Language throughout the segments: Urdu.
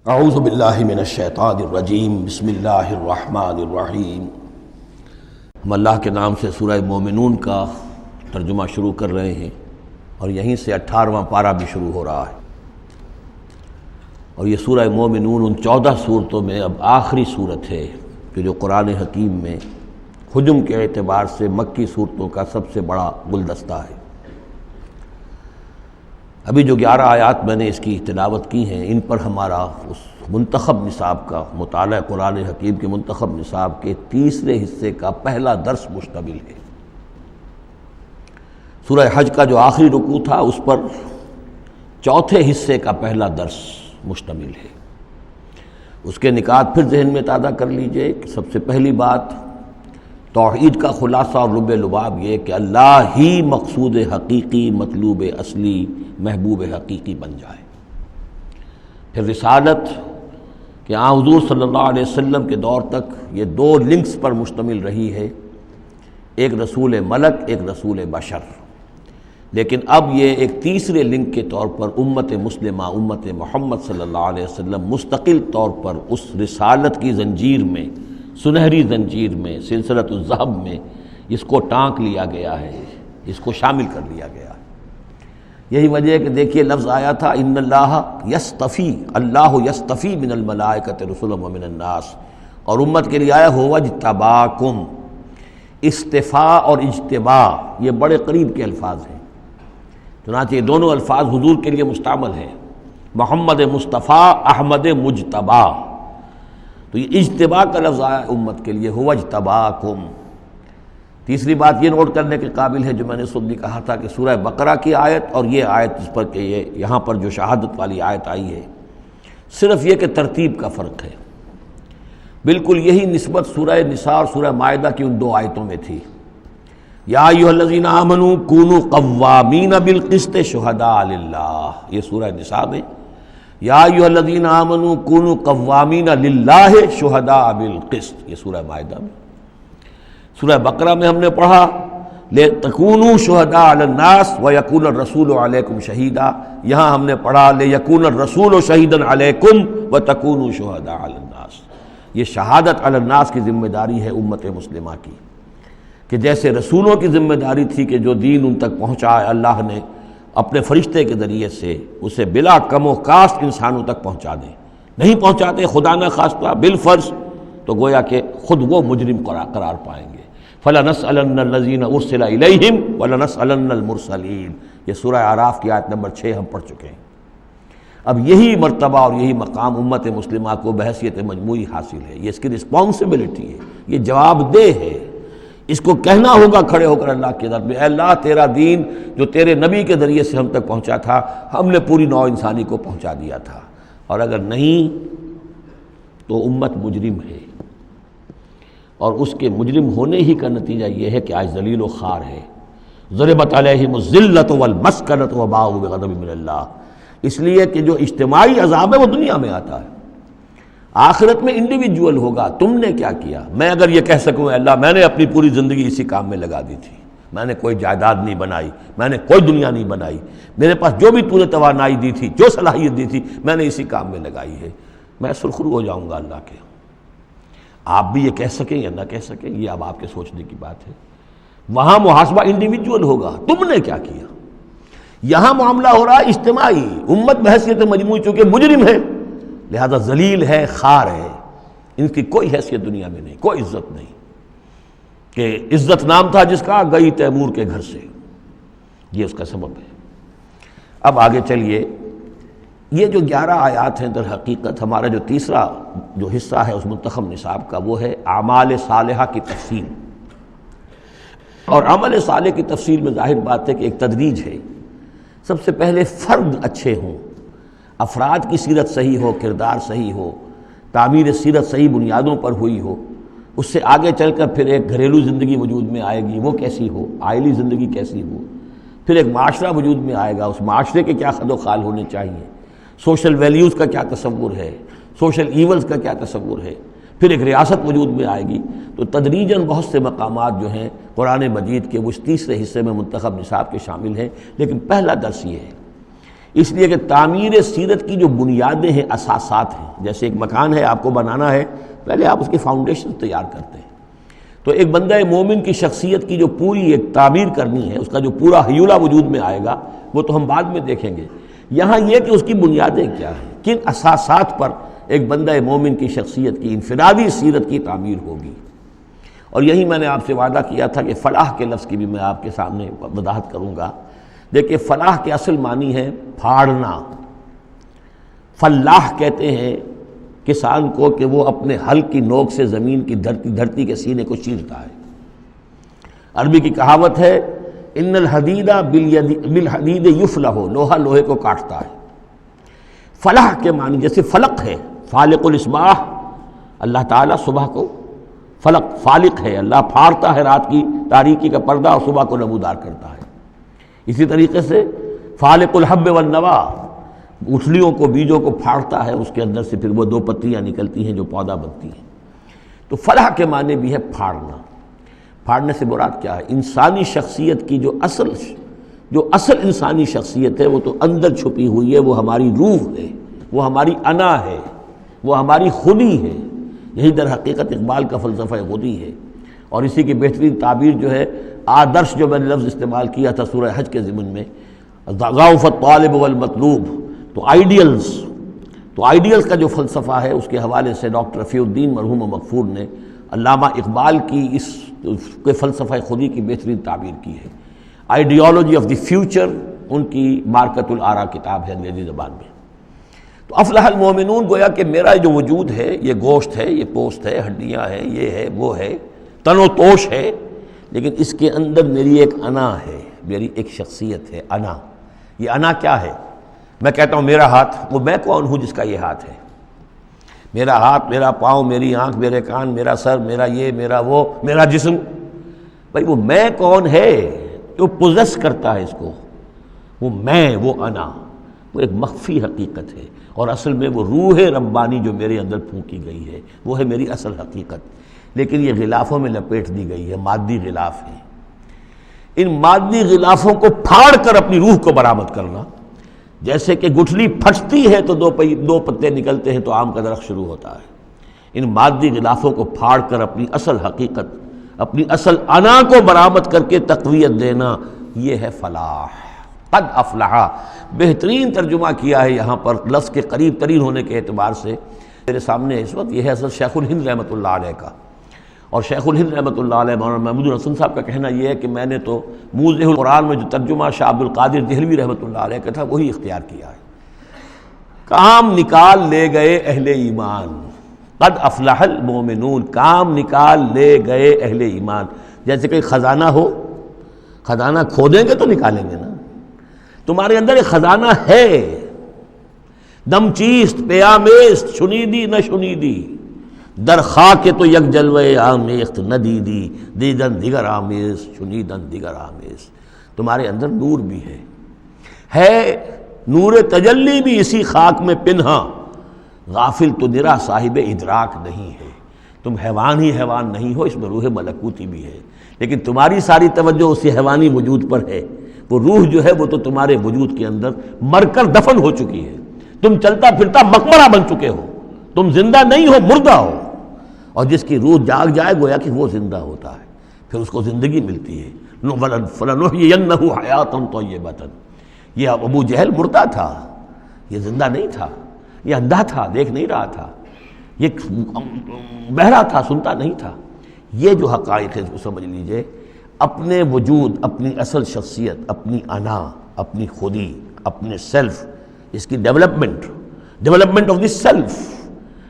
اعوذ باللہ من الشیطان الرجیم بسم اللہ الرحمن الرحیم۔ ہم اللہ کے نام سے سورہ مومنون کا ترجمہ شروع کر رہے ہیں اور یہیں سے 18واں پارہ بھی شروع ہو رہا ہے، اور یہ سورہ مومنون ان 14 صورتوں میں اب آخری صورت ہے کہ جو قرآن حکیم میں حجم کے اعتبار سے مکی صورتوں کا سب سے بڑا گلدستہ ہے۔ ابھی جو 11 آیات میں نے اس کی تلاوت کی ہیں، ان پر ہمارا اس منتخب نصاب کا مطالعہ قرآن حکیم کے منتخب نصاب کے تیسرے حصے کا پہلا درس مشتمل ہے۔ سورہ حج کا جو آخری رکوع تھا اس پر چوتھے حصے کا پہلا درس مشتمل ہے۔ اس کے نکات پھر ذہن میں تازہ کر لیجئے کہ سب سے پہلی بات توحید کا خلاصہ اور لب لباب یہ کہ اللہ ہی مقصود حقیقی، مطلوب اصلی، محبوب حقیقی بن جائے۔ پھر رسالت کہ حضور صلی اللہ علیہ وسلم کے دور تک یہ 2 لنکس پر مشتمل رہی ہے، ایک رسول ملک، ایک رسول بشر، لیکن اب یہ ایک تیسرے لنک کے طور پر امت مسلمہ، امت محمد صلی اللہ علیہ وسلم مستقل طور پر اس رسالت کی زنجیر میں، سنہری زنجیر میں، سلسلۃ الذہب میں اس کو ٹانک لیا گیا ہے، اس کو شامل کر لیا گیا ہے۔ یہی وجہ ہے کہ دیکھیے لفظ آیا تھا ان اللہ یصطفی، اللہ یصطفی من الملائکۃ رسلا ومن الناس، اور امت کے لیے آیا هو اجتباکم۔ استفاء اور اجتباء یہ بڑے قریب کے الفاظ ہیں، چنانچہ یہ دونوں الفاظ حضور کے لیے مستعمل ہیں، محمد مصطفیٰ، احمد مجتبیٰ۔ تو یہ اجتباء کا لفظ آیا امت کے لیے، هو اجتباکم۔ تیسری بات یہ نوٹ کرنے کے قابل ہے جو میں نے صبح بھی کہا تھا کہ سورہ بقرہ کی آیت اور یہ آیت جس پر کہ یہ یہاں پر جو شہادت والی آیت آئی ہے، صرف یہ کہ ترتیب کا فرق ہے۔ بالکل یہی نسبت سورہ نساء اور سورہ مائدہ کی ان 2 آیتوں میں تھی۔ یا ایھا الذین آمنوا کونوا قوامین بالقسط شہداء للہ، یہ سورہ نساء میں، یا ایھا الذین آمنوا کونوا قوامین للہ شہداء بالقسط، یہ سورہ مائدہ میں۔ سورہ بقرہ میں ہم نے پڑھا لِتَكُونُوا شُهَدَاءَ عَلَى النَّاسِ وَيَكُونَ الرَّسُولُ عَلَيْكُمْ شَهِيدًا، یہاں ہم نے پڑھا لِيَكُونَ الرَّسُولُ شَهِيدًا عَلَيْكُمْ وَتَكُونُوا شُهَدَاءَ عَلَى النَّاسِ۔ یہ شہادت علی الناس کی ذمہ داری ہے امت مسلمہ کی، کہ جیسے رسولوں کی ذمہ داری تھی کہ جو دین ان تک پہنچا ہے اللہ نے اپنے فرشتے کے ذریعے سے اسے بلا کم و کاست انسانوں تک پہنچا دیں، نہیں پہنچاتے خدا نہ خواستہ بالفرض تو گویا کہ خود وہ مجرم قرار پائیں گے۔ فَلَنَسْأَلَنَّ الَّذِينَ أُرْسِلَ إِلَيْهِمْ وَلَنَسْأَلَنَّ الْمُرْسَلِينَ، یہ سورہ اعراف کی آیت نمبر 6 ہم پڑھ چکے ہیں۔ اب یہی مرتبہ اور یہی مقام امت مسلمہ کو بحیثیت مجموعی حاصل ہے، یہ اس کی رسپانسبلٹی ہے، یہ جواب دہ ہے، اس کو کہنا ہوگا کھڑے ہو کر اللہ کی عدالت میں، اے اللہ تیرا دین جو تیرے نبی کے ذریعے سے ہم تک پہنچا تھا، ہم نے پوری نوع انسانی کو پہنچا دیا تھا، اور اگر نہیں تو امت مجرم ہے، اور اس کے مجرم ہونے ہی کا نتیجہ یہ ہے کہ آج ذلیل و خوار ہے۔ ضربت علیہم الذلۃ والمسکنۃ وباءوا بغضب من اللہ، اس لیے کہ جو اجتماعی عذاب ہے وہ دنیا میں آتا ہے، آخرت میں انڈیویجول ہوگا۔ تم نے کیا کیا؟ میں اگر یہ کہہ سکوں اے اللہ میں نے اپنی پوری زندگی اسی کام میں لگا دی تھی، میں نے کوئی جائیداد نہیں بنائی، میں نے کوئی دنیا نہیں بنائی، میرے پاس جو بھی تو نے توانائی دی تھی، جو صلاحیت دی تھی، میں نے اسی کام میں لگائی ہے، میں سرخرو ہو جاؤں گا اللہ کے۔ آپ بھی یہ کہہ سکیں یا نہ کہہ سکیں یہ اب آپ کے سوچنے کی بات ہے، وہاں محاسبہ انڈیویجول ہوگا، تم نے کیا کیا۔ یہاں معاملہ ہو رہا ہے اجتماعی، امت بحیثیت مجموعی چونکہ مجرم ہے لہذا ذلیل ہے، خار ہے، ان کی کوئی حیثیت دنیا میں نہیں، کوئی عزت نہیں، کہ عزت نام تھا جس کا گئی تیمور کے گھر سے، یہ اس کا سبب ہے۔ اب آگے چلیے، یہ جو 11 آیات ہیں در حقیقت ہمارا جو تیسرا جو حصہ ہے اس منتخب نصاب کا وہ ہے اعمال صالحہ کی تفصیل، اور عمل صالح کی تفصیل میں ظاہر بات ہے کہ ایک تدریج ہے۔ سب سے پہلے فرد اچھے ہوں، افراد کی سیرت صحیح ہو، کردار صحیح ہو، تعمیر سیرت صحیح بنیادوں پر ہوئی ہو، اس سے آگے چل کر پھر ایک گھریلو زندگی وجود میں آئے گی، وہ کیسی ہو، عائلی زندگی کیسی ہو، پھر ایک معاشرہ وجود میں آئے گا، اس معاشرے کے کیا خد و خال ہونے چاہیے، سوشل ویلیوز کا کیا تصور ہے، سوشل ایونز کا کیا تصور ہے، پھر ایک ریاست وجود میں آئے گی۔ تو تدریجاً بہت سے مقامات جو ہیں قرآن مجید کے وہ اس تیسرے حصے میں منتخب نصاب کے شامل ہیں، لیکن پہلا درس یہ ہے اس لیے کہ تعمیر سیرت کی جو بنیادیں ہیں، اساسات ہیں، جیسے ایک مکان ہے آپ کو بنانا ہے، پہلے آپ اس کی فاؤنڈیشن تیار کرتے ہیں، تو ایک بندہ مومن کی شخصیت کی جو پوری ایک تعمیر کرنی ہے، اس کا جو پورا حیولہ وجود میں آئے گا، وہ تو ہم بعد میں دیکھیں گے۔ یہاں یہ کہ اس کی بنیادیں کیا ہیں، کن اساسات پر ایک بندہ مومن کی شخصیت کی انفرادی سیرت کی تعمیر ہوگی۔ اور یہی میں نے آپ سے وعدہ کیا تھا کہ فلاح کے لفظ کی بھی میں آپ کے سامنے وضاحت کروں گا۔ دیکھیں، فلاح کے اصل معنی ہے پھاڑنا۔ فلاح کہتے ہیں کسان کو کہ وہ اپنے ہل کی نوک سے زمین کی دھرتی کے سینے کو چیرتا ہے۔ عربی کی کہاوت ہے ان الحدید بالحدید یفلح، لوہا لوہے کو کاٹتا ہے۔ فلاح کے معنی جیسے فلق ہے، فالق الاصباح، اللہ تعالیٰ صبح کو فلق فالق ہے، اللہ پھاڑتا ہے رات کی تاریکی کا پردہ اور صبح کو نمودار کرتا ہے۔ اسی طریقے سے فالق الحب والنوا، گٹھلیوں کو، بیجوں کو پھاڑتا ہے، اس کے اندر سے پھر وہ دو پتیاں نکلتی ہیں جو پودا بنتی ہیں۔ تو فلاح کے معنی بھی ہے پھاڑنا۔ پھاڑنے سے مراد کیا ہے؟ انسانی شخصیت کی جو اصل انسانی شخصیت ہے وہ تو اندر چھپی ہوئی ہے، وہ ہماری روح ہے، وہ ہماری انا ہے، وہ ہماری خودی ہے۔ یہی در حقیقت اقبال کا فلسفہ خودی ہے، اور اسی کی بہترین تعبیر جو ہے آدرش، جو میں نے لفظ استعمال کیا تھا سورہ حج کے ضمن میں، ضعف الطالب والمطلوب، تو آئیڈیلز کا جو فلسفہ ہے اس کے حوالے سے ڈاکٹر رفیع الدین مرحوم و مغفور نے علامہ اقبال کی اس کے فلسفہ خودی کی بہترین تعبیر کی ہے۔ آئیڈیالوجی آف دی فیوچر ان کی مارکت الآراء کتاب ہے انگریزی زبان میں۔ تو افلح المومنون، گویا کہ میرا جو وجود ہے، یہ گوشت ہے، یہ پوست ہے، ہڈیاں ہیں، یہ ہے، وہ ہے، تن و توش ہے، لیکن اس کے اندر میری ایک انا ہے، میری ایک شخصیت ہے، انا۔ یہ انا کیا ہے؟ میں کہتا ہوں میرا ہاتھ، وہ میں کون ہوں جس کا یہ ہاتھ ہے؟ میرا ہاتھ، میرا پاؤں، میری آنکھ، میرے کان، میرا سر، میرا یہ، میرا وہ، میرا جسم، بھائی وہ میں کون ہے جو پوزیس کرتا ہے اس کو؟ وہ میں، وہ انا، وہ ایک مخفی حقیقت ہے، اور اصل میں وہ روح ربانی جو میرے اندر پھونکی گئی ہے وہ ہے میری اصل حقیقت، لیکن یہ غلافوں میں لپیٹ دی گئی ہے، مادی غلاف ہیں۔ ان مادی غلافوں کو پھاڑ کر اپنی روح کو برآمد کرنا، جیسے کہ گٹھلی پھٹتی ہے تو دو پتے نکلتے ہیں تو آم کا درخت شروع ہوتا ہے۔ ان مادی غلافوں کو پھاڑ کر اپنی اصل حقیقت، اپنی اصل انا کو برآمد کر کے تقویت دینا، یہ ہے فلاح۔ قد افلح، بہترین ترجمہ کیا ہے یہاں پر لفظ کے قریب ترین ہونے کے اعتبار سے۔ میرے سامنے اس وقت یہ ہے حضرت شیخ الہند رحمۃ اللہ علیہ کا، اور شیخ الہند رحمۃ اللہ علیہ مولانا محمود الحسن صاحب کا کہنا یہ ہے کہ میں نے تو موضح القرآن میں جو ترجمہ شاہ عبد القادر دہلوی رحمۃ اللہ علیہ کا تھا وہی اختیار کیا ہے۔ کام نکال لے گئے اہل ایمان، قد افلح المومنون، کام نکال لے گئے اہل ایمان۔ جیسے کہ خزانہ ہو، خزانہ کھودیں گے تو نکالیں گے نا، تمہارے اندر ایک خزانہ ہے، دم چیست پیامیست، شنیدی نہ شنیدی، در خاک تو یک جلوہ آمیخت ندیدی، دیدن دیگر آمیز، شنیدن دیگر آمیز۔ تمہارے اندر نور بھی ہے نور تجلی بھی اسی خاک میں پنہا، غافل تو نرا صاحب ادراک نہیں ہے۔ تم حیوان ہی حیوان نہیں ہو، اس میں روح ملکوتی بھی ہے، لیکن تمہاری ساری توجہ اسی حیوانی وجود پر ہے۔ وہ روح جو ہے وہ تو تمہارے وجود کے اندر مر کر دفن ہو چکی ہے، تم چلتا پھرتا مقبرہ بن چکے ہو، تم زندہ نہیں ہو، مردہ ہو۔ اور جس کی روح جاگ جائے گویا کہ وہ زندہ ہوتا ہے، پھر اس کو زندگی ملتی ہے۔ فَلَنُحْيِيَنَّهُ حَيَاةً طَيِّبَةً۔ یہ ابو جہل مردہ تھا، یہ زندہ نہیں تھا، یہ اندھا تھا، دیکھ نہیں رہا تھا، یہ بہرا تھا، سنتا نہیں تھا۔ یہ جو حقائق ہے اس کو سمجھ لیجئے، اپنے وجود، اپنی اصل شخصیت، اپنی انا، اپنی خودی، اپنے سیلف، اس کی development of the self,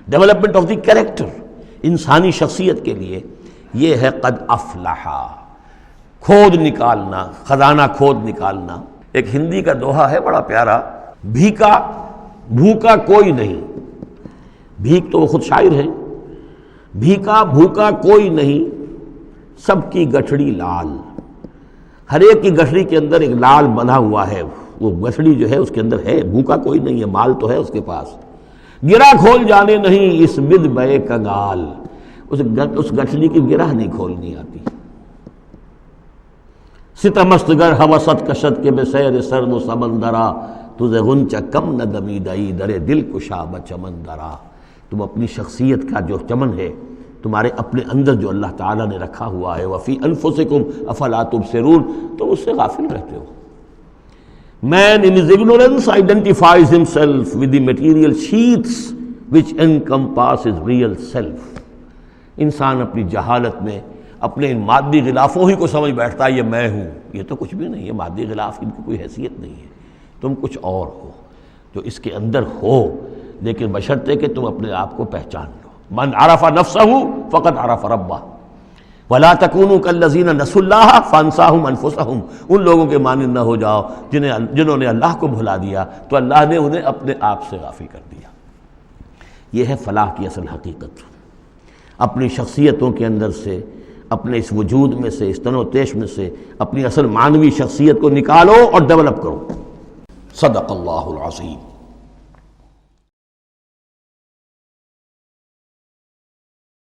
development of the character, انسانی شخصیت کے لیے یہ ہے قد افلح، کھود نکالنا، خزانہ کھود نکالنا۔ ایک ہندی کا دوہا ہے بڑا پیارا، بھوکا کوئی نہیں، بھیک تو وہ خود شاعر ہیں، بھیکا بھوکا کوئی نہیں، سب کی گٹھڑی لال۔ ہر ایک کی گٹھڑی کے اندر ایک لال بندھا ہوا ہے، وہ گٹھڑی جو ہے اس کے اندر ہے، بھوکا کوئی نہیں ہے، مال تو ہے اس کے پاس۔ گرہ کھول جانے نہیں اس بد بے کنگال، اس گٹھڑی کی گرہ نہیں کھولنی آتی۔ ستمست گر ہوست کشت کے بے سیر سرد و سمندرا، تجھے غنچہ کم نہ دمیدئی در دل کشا بچمن درا. تم اپنی شخصیت کا جو چمن ہے تمہارے اپنے اندر جو اللہ تعالیٰ نے رکھا ہوا ہے، وفی انفسکم افلا تبصرون، تو اس سے غافل رہتے ہو. Man in his ignorance identifies himself with the material sheaths which encompass his real self. انسان اپنی جہالت میں اپنے ان مادی غلافوں ہی کو سمجھ بیٹھتا ہے یہ میں ہوں. یہ تو کچھ بھی نہیں ہے، مادی غلاف ان کی کوئی حیثیت نہیں ہے. تم کچھ اور ہو جو اس کے اندر ہو، لیکن بشرطے کہ تم اپنے آپ کو پہچان لو. من عرف نفسہ فقد عرف ربہ ولا تکونوا کالذین نسوا اللہ فانساہم انفسہم. ان لوگوں کے مانند نہ ہو جاؤ جنہوں نے اللہ کو بھلا دیا تو اللہ نے انہیں اپنے آپ سے غافل کر دیا. یہ ہے فلاح کی اصل حقیقت. اپنی شخصیتوں کے اندر سے، اپنے اس وجود میں سے، اس تن و تیش میں سے اپنی اصل معنوی شخصیت کو نکالو اور ڈیولپ کرو. صدق اللہ العظیم.